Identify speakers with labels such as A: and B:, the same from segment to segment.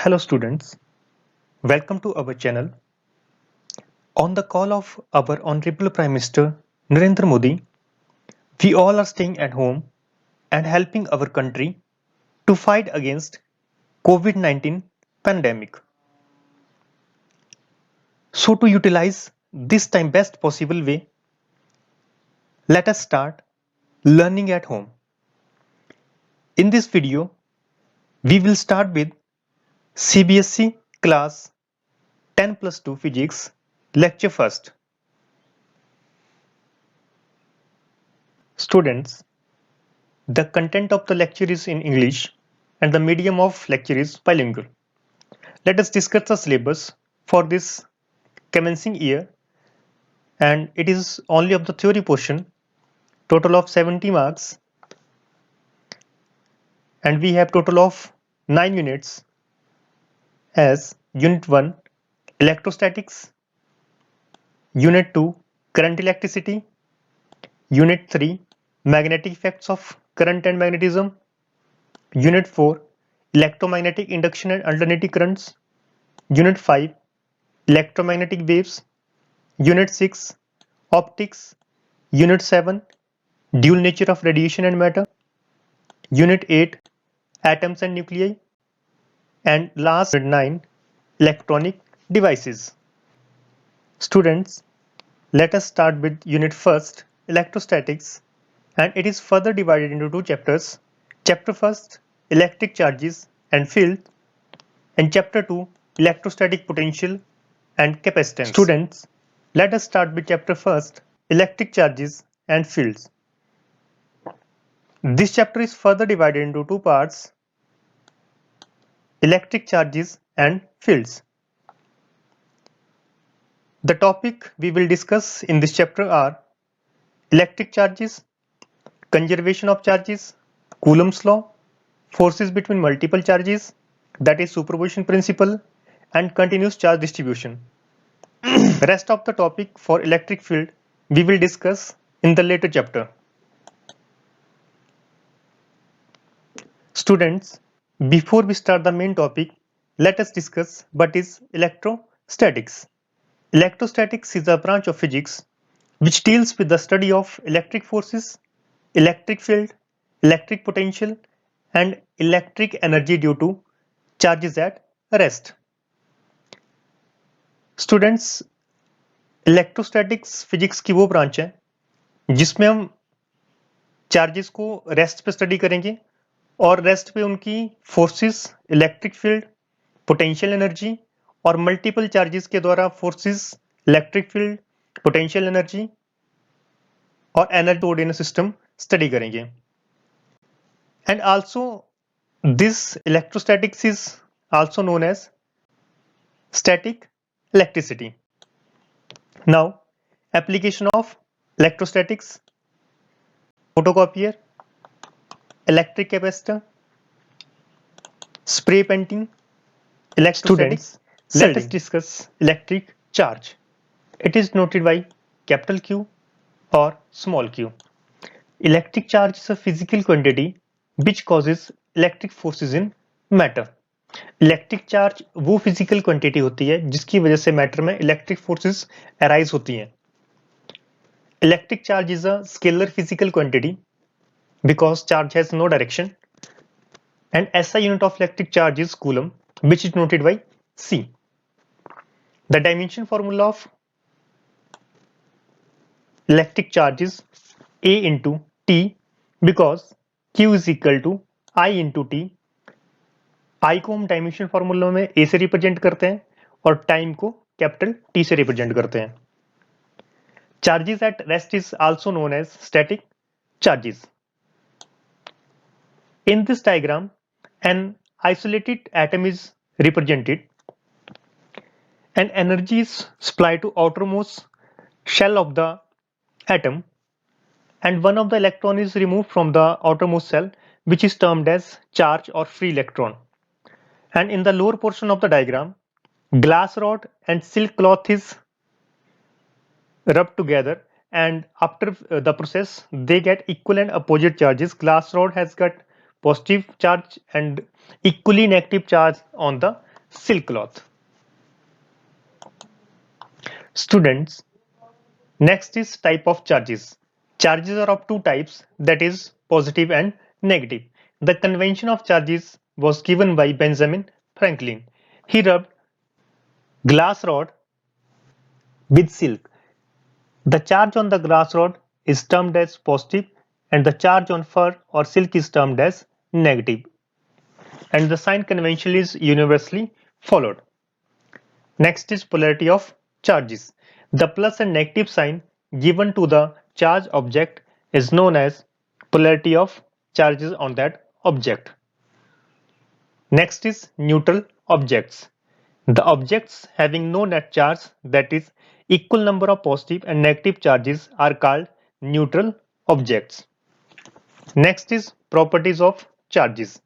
A: Hello students, welcome to our channel. On the call of our Honorable Prime Minister Narendra Modi, we all are staying at home and helping our country to fight against COVID-19 pandemic. So to utilize this time best possible way, let us start learning at home. In this video, we will start with Cbse class 10+2 physics lecture first. Students, the content of the lecture is in English and the medium of lecture is bilingual. Let us discuss the syllabus for this commencing year, and it is only of the theory portion, total of 70 marks, and we have total of 9 units as Unit 1 Electrostatics, Unit 2 Current Electricity, Unit 3 Magnetic Effects of Current and Magnetism, Unit 4 Electromagnetic Induction and Alternating Currents, Unit 5 Electromagnetic Waves, Unit 6 Optics, Unit 7 Dual Nature of Radiation and Matter, Unit 8 Atoms and Nuclei, and last Unit 9 Electronic Devices. Students, let us start with Unit 1st Electrostatics, and it is further divided into two chapters. Chapter 1st Electric Charges and Field, and Chapter 2 Electrostatic Potential and Capacitance. Students, let us start with Chapter 1st Electric Charges and Fields. This chapter is further divided into two parts: electric charges and fields. The topic we will discuss in this chapter are electric charges, conservation of charges, Coulomb's law, forces between multiple charges, that is superposition principle, and continuous charge distribution. Rest of the topic for electric field we will discuss in the later chapter. Students, before we start the main topic, let us discuss what is electrostatics. Electrostatics is a branch of physics which deals with the study of electric forces, electric field, electric potential, and electric energy due to charges at rest. Students, electrostatics physics की वो branch है जिसमें हम charges को rest पे study करेंगे और rest पे उनकी forces, electric field, potential energy और मल्टीपल चार्जेस के द्वारा forces, electric field, potential energy और एनर्जी कोऑर्डिनेट सिस्टम स्टडी करेंगे. And also this electrostatics is also known as static electricity. Now, application of electrostatics: photocopier, electric capacitor, spray painting, electrostatics. Let us discuss electric charge. It is noted by capital Q or small q. Electric charge is a physical quantity which causes electric forces in matter. Electric charge वो physical quantity होती है जिसकी वजह से matter में electric forces arise होती हैं. Electric charge is a scalar physical quantity because charge has no direction, and SI unit of electric charge is coulomb which is noted by C. The dimension formula of electric charge is A into T because Q is equal to I into T. I को हम dimension formula में A से represent करते हैं और time को capital T से represent करते हैं. Charges at rest is also known as static charges. In this diagram, an isolated atom is represented and energy is supplied to outermost shell of the atom, and one of the electron is removed from the outermost shell, which is termed as charge or free electron. And in the lower portion of the diagram, glass rod and silk cloth is rubbed together, and after the process they get equal and opposite charges. Glass rod has got positive charge and equally negative charge on the silk cloth. Students, next is type of charges. Charges are of two types, that is positive and negative. The convention of charges was given by Benjamin Franklin. He rubbed glass rod with silk. The charge on the glass rod is termed as positive and the charge on fur or silk is termed as negative. And the sign convention is universally followed. Next is polarity of charges. The plus and negative sign given to the charged object is known as polarity of charges on that object. Next is neutral objects. The objects having no net charge, that is equal number of positive and negative charges, are called neutral objects. Next is properties of charges.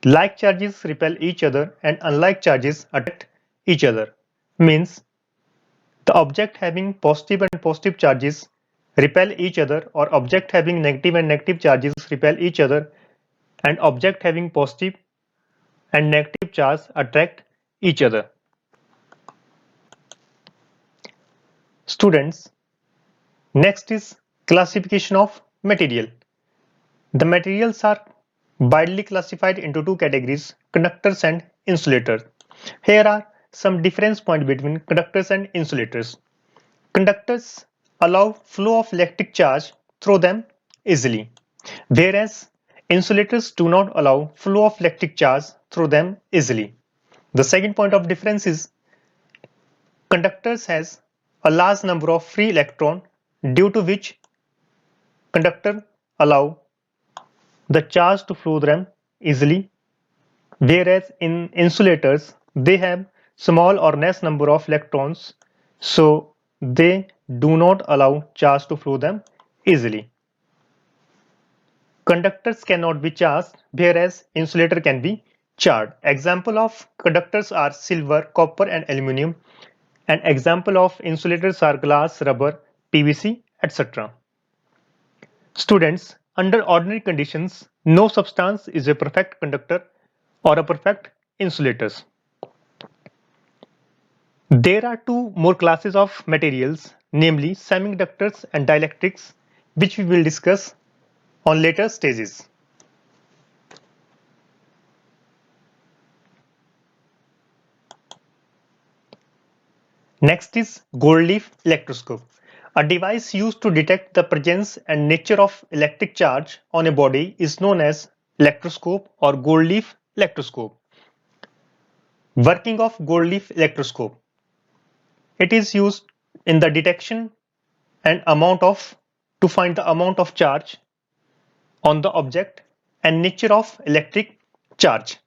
A: Like charges repel each other and unlike charges attract each other. Means the object having positive and positive charges repel each other, or object having negative and negative charges repel each other, and object having positive and negative charge attract each other. Students, next is classification of material. The materials are widely classified into two categories, conductors and insulators. Here are some difference points between conductors and insulators. Conductors allow flow of electric charge through them easily, whereas insulators do not allow flow of electric charge through them easily. The second point of difference is conductors has a large number of free electrons, due to which conductor allow the charge to flow them easily, whereas in insulators they have small or less number of electrons, so they do not allow charge to flow them easily. Conductors cannot be charged, whereas insulator can be charged. Example of conductors are silver, copper and aluminum, and example of insulators are glass, rubber, PVC, etc. Students, under ordinary conditions, no substance is a perfect conductor or a perfect insulator. There are two more classes of materials, namely semiconductors and dielectrics, which we will discuss on later stages. Next is gold leaf electroscope, a device used to detect the presence and nature of electric charge on a body is known as electroscope or gold leaf electroscope. Working of gold leaf electroscope. It is used in the detection and to find the amount of charge on the object and nature of electric charge.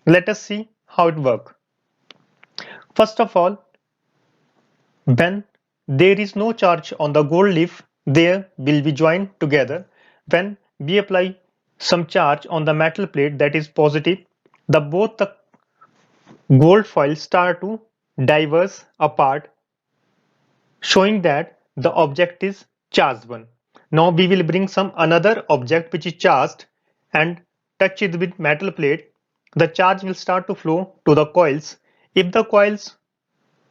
A: Let us see how it works. First of all, when there is no charge on the gold leaf, they will be joined together. When we apply some charge on the metal plate, that is positive, both the gold foils start to diverge apart, showing that the object is charged one. Now we will bring some another object which is charged and touch it with metal plate. The charge will start to flow to the coils. If the coils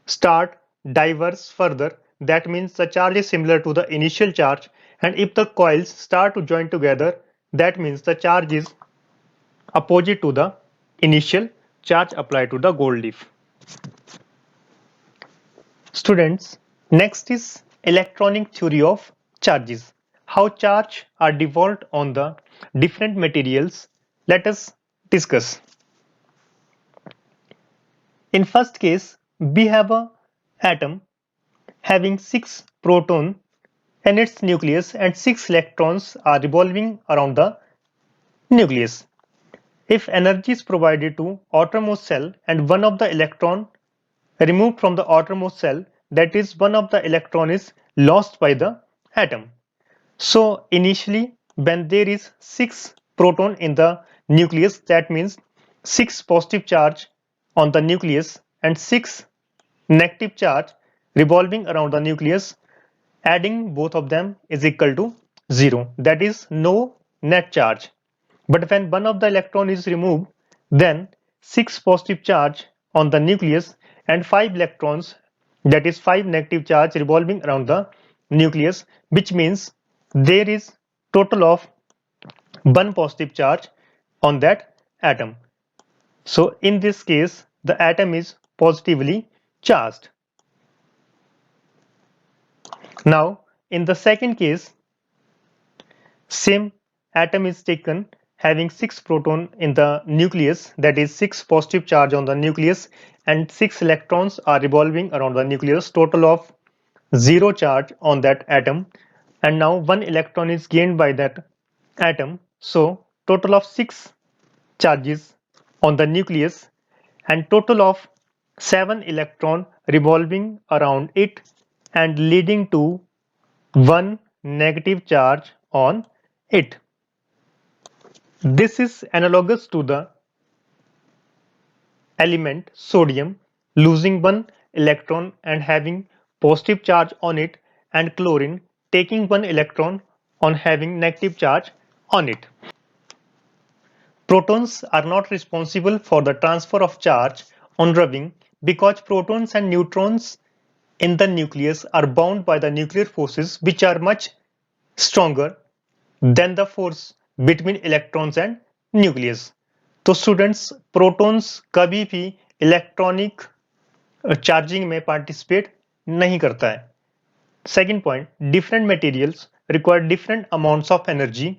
A: start diverge further, that means the charge is similar to the initial charge, and if the coils start to join together, that means the charge is opposite to the initial charge applied to the gold leaf. Students, next is electronic theory of charges. How charge are devolved on the different materials. Let us discuss. In first case, we have a atom having 6 protons in its nucleus and 6 electrons are revolving around the nucleus. If energy is provided to outermost cell and one of the electron removed from the outermost cell, that is one of the electron is lost by the atom. So initially when there is 6 proton in the nucleus, that means 6 positive charge on the nucleus and 6 negative charge revolving around the nucleus, adding both of them is equal to 0, that is no net charge. But when one of the electron is removed, then 6 positive charge on the nucleus and 5 electrons, that is 5 negative charge revolving around the nucleus, which means there is total of 1 positive charge on that atom. So in this case, the atom is positively charged. Now, in the second case, same atom is taken having 6 proton in the nucleus, that is 6 positive charge on the nucleus, and 6 electrons are revolving around the nucleus, total of 0 charge on that atom. And now 1 electron is gained by that atom, so total of 6 charges on the nucleus and total of 7 electron revolving around it and leading to 1 negative charge on it. This is analogous to the element sodium losing 1 electron and having positive charge on it, and chlorine taking 1 electron on having negative charge on it. Protons are not responsible for the transfer of charge on rubbing because protons and neutrons in the nucleus are bound by the nuclear forces, which are much stronger than the force between electrons and nucleus. तो students protons कभी भी electronic charging में participate नहीं करता है. Second point, different materials require different amounts of energy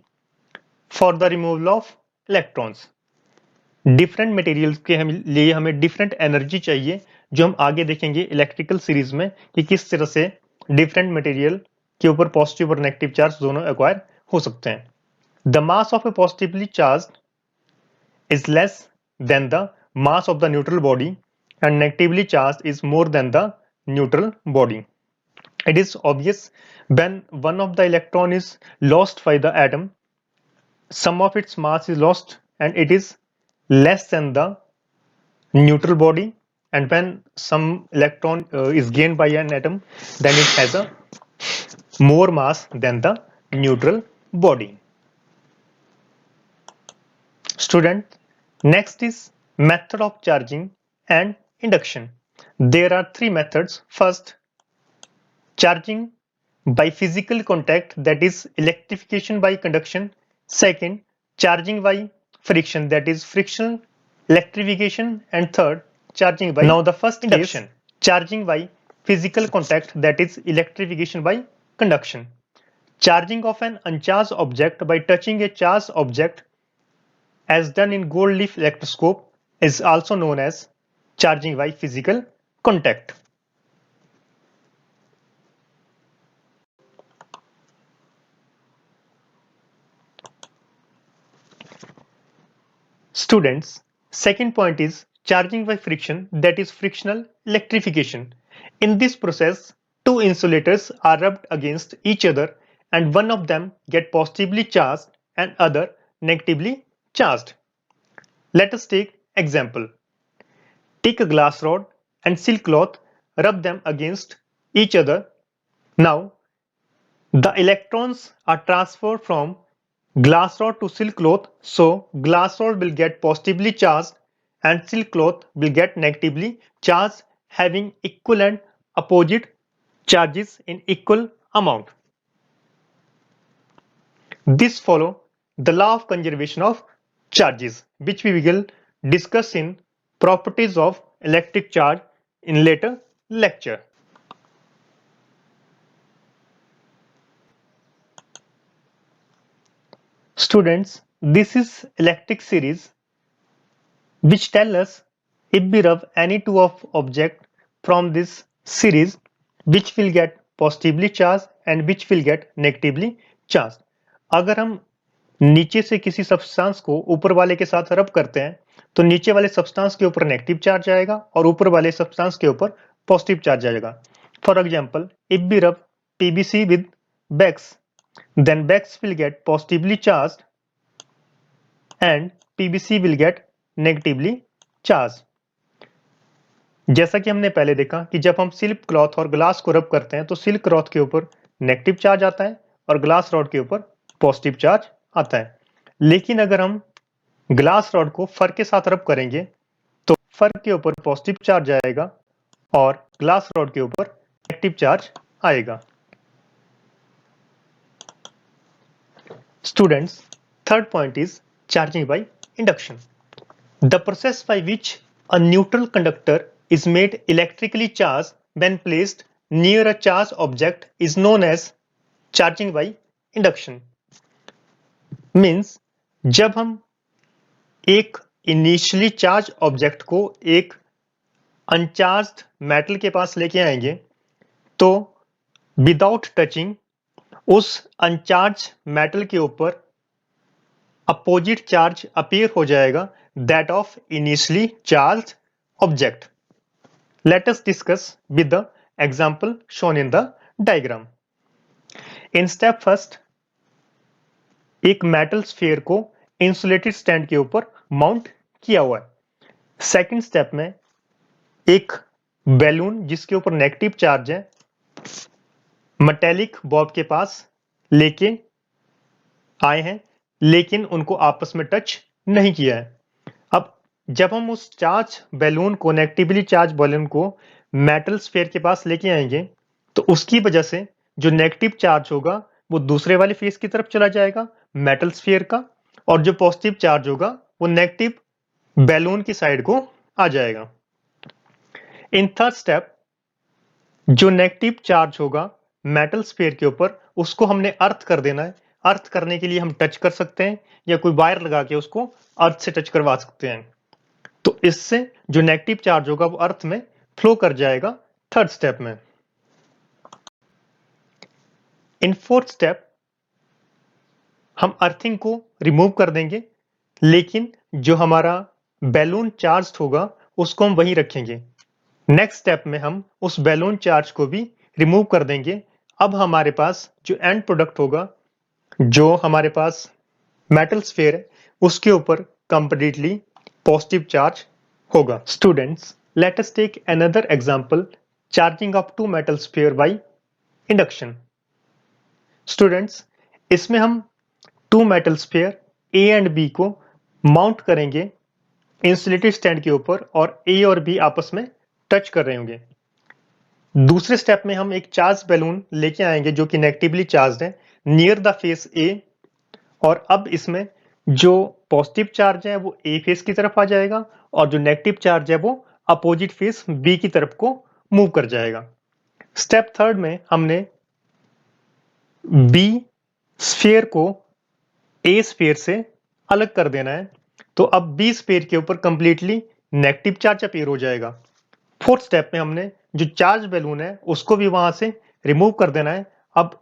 A: for the removal of electrons. Different materials के लिए हमें डिफरेंट एनर्जी चाहिए, जो हम आगे देखेंगे इलेक्ट्रिकल सीरीज में कि किस तरह से डिफरेंट मटेरियल के ऊपर पॉजिटिव और नेगेटिव चार्ज दोनों एक्वायर हो सकते हैं. The mass of A positively charged is less than the mass of the neutral body and negatively charged is more than the neutral body. It is obvious when one of the electron is lost by the atom, some of its mass is lost and it is less than the neutral body, and when some electron is gained by an atom, then it has a more mass than the neutral body. Student, next is method of charging and induction. There are 3 methods. First, charging by physical contact, that is electrification by conduction. Second, charging by friction, that is frictional electrification. And third, charging by the first induction. Charging by physical contact, that is electrification by conduction. Charging of an uncharged object by touching a charged object, as done in gold leaf electroscope, is also known as charging by physical contact. Students, second point is charging by friction, that is frictional electrification. In this process, 2 insulators are rubbed against each other and one of them get positively charged and other negatively charged. Let us take example. Take a glass rod and silk cloth, rub them against each other. Now, the electrons are transferred from glass rod to silk cloth, so glass rod will get positively charged and silk cloth will get negatively charged, having equal and opposite charges in equal amount. This follows the law of conservation of charges, which we will discuss in properties of electric charge in later lecture. Students, this is electric series which tell us if we rub any 2 of object from this series, which will get positively charged and which will get negatively charged. अगर हम नीचे से किसी substance को ऊपर वाले के साथ रब करते हैं तो नीचे वाले सब्सटेंस के ऊपर नेगेटिव चार्ज आएगा और ऊपर वाले सब्सटेंस के ऊपर पॉजिटिव चार्ज आएगा. फॉर एग्जांपल, इफ वी रब PVC with wax, then wax will get positively charged and PVC will get negatively charged. जैसा कि हमने पहले देखा कि जब हम सिल्क क्लॉथ और ग्लास को रब करते हैं तो सिल्क क्लॉथ के ऊपर नेगेटिव चार्ज आता है और ग्लास रॉड के ऊपर पॉजिटिव चार्ज आता है. लेकिन अगर हम ग्लास रॉड को फर के साथ रब करेंगे तो फर के ऊपर पॉजिटिव चार्ज आएगा और ग्लास रॉड के ऊपर नेगेटिव चार्ज आएगा। Students, third point is charging by induction. The process by which a neutral conductor is made electrically charged when placed near a charged object is known as charging by induction. Means जब हम एक initially charge object को एक uncharged metal के पास लेके आएंगे तो without touching उस अनचार्ज मेटल के ऊपर अपोजिट चार्ज अपीयर हो जाएगा, that of initially charged object. Let us discuss with the example shown in the diagram. In step first, एक मेटल स्फीयर को इंसुलेटेड स्टैंड के ऊपर माउंट किया हुआ है। सेकंड स्टेप में एक बैलून जिसके ऊपर नेगेटिव चार्ज है मेटेलिक बॉब के पास लेके आए हैं, लेकिन उनको आपस में टच नहीं किया है। अब जब हम उस चार्ज बैलून को, नेगेटिवली चार्ज बैलून को मेटल स्फीयर के पास लेके आएंगे तो उसकी वजह से जो नेगेटिव चार्ज होगा वो दूसरे वाले फेस की तरफ चला जाएगा मेटल स्फीयर का, और जो पॉजिटिव चार्ज होगा वो नेगेटिव बैलून की साइड को आ जाएगा। इन थर्ड स्टेप जो नेगेटिव चार्ज होगा मेटल स्फीयर के ऊपर उसको हमने अर्थ कर देना है। अर्थ करने के लिए हम टच कर सकते हैं या कोई वायर लगा के उसको अर्थ से टच करवा सकते हैं, तो इससे जो नेगेटिव चार्ज होगा वो अर्थ में फ्लो कर जाएगा थर्ड स्टेप में। इन फोर्थ स्टेप हम अर्थिंग को रिमूव कर देंगे, लेकिन जो हमारा बैलून चार्ज होगा उसको हम वहीं रखेंगे। नेक्स्ट स्टेप में हम उस बैलून चार्ज को भी रिमूव कर देंगे। अब हमारे पास जो एंड प्रोडक्ट होगा, जो हमारे पास मेटल स्फीयर है, उसके ऊपर कंप्लीटली पॉजिटिव चार्ज होगा। Students, let us take another example, charging of two metal sphere by induction. Students, इसमें हम two metal sphere A and B को माउंट करेंगे इंसुलेटेड स्टैंड के ऊपर और ए और बी आपस में टच कर रहे होंगे। दूसरे स्टेप में हम एक चार्ज बैलून लेके आएंगे जो कि नेगेटिवली चार्ज है नियर द फेस ए, और अब इसमें जो पॉजिटिव चार्ज है वो ए फेस की तरफ आ जाएगा और जो नेगेटिव चार्ज है वो अपोजिट फेस बी की तरफ को मूव कर जाएगा। स्टेप थर्ड में हमने बी स्फीयर को ए स्फीयर से अलग कर देना है, तो अब बी स्फीयर के ऊपर कंप्लीटली नेगेटिव चार्ज अपीयर हो जाएगा। फोर्थ स्टेप में हमने जो चार्ज बैलून है उसको भी वहां से रिमूव कर देना है। अब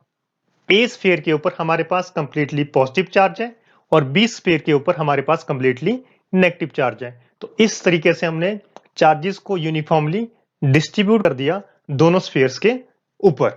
A: ए स्फीयर के ऊपर हमारे पास कंप्लीटली पॉजिटिव चार्ज है और बी स्फीयर के ऊपर हमारे पास कंप्लीटली नेगेटिव चार्ज है। तो इस तरीके से हमने चार्जेस को यूनिफॉर्मली डिस्ट्रीब्यूट कर दिया दोनों स्फीयर्स के ऊपर।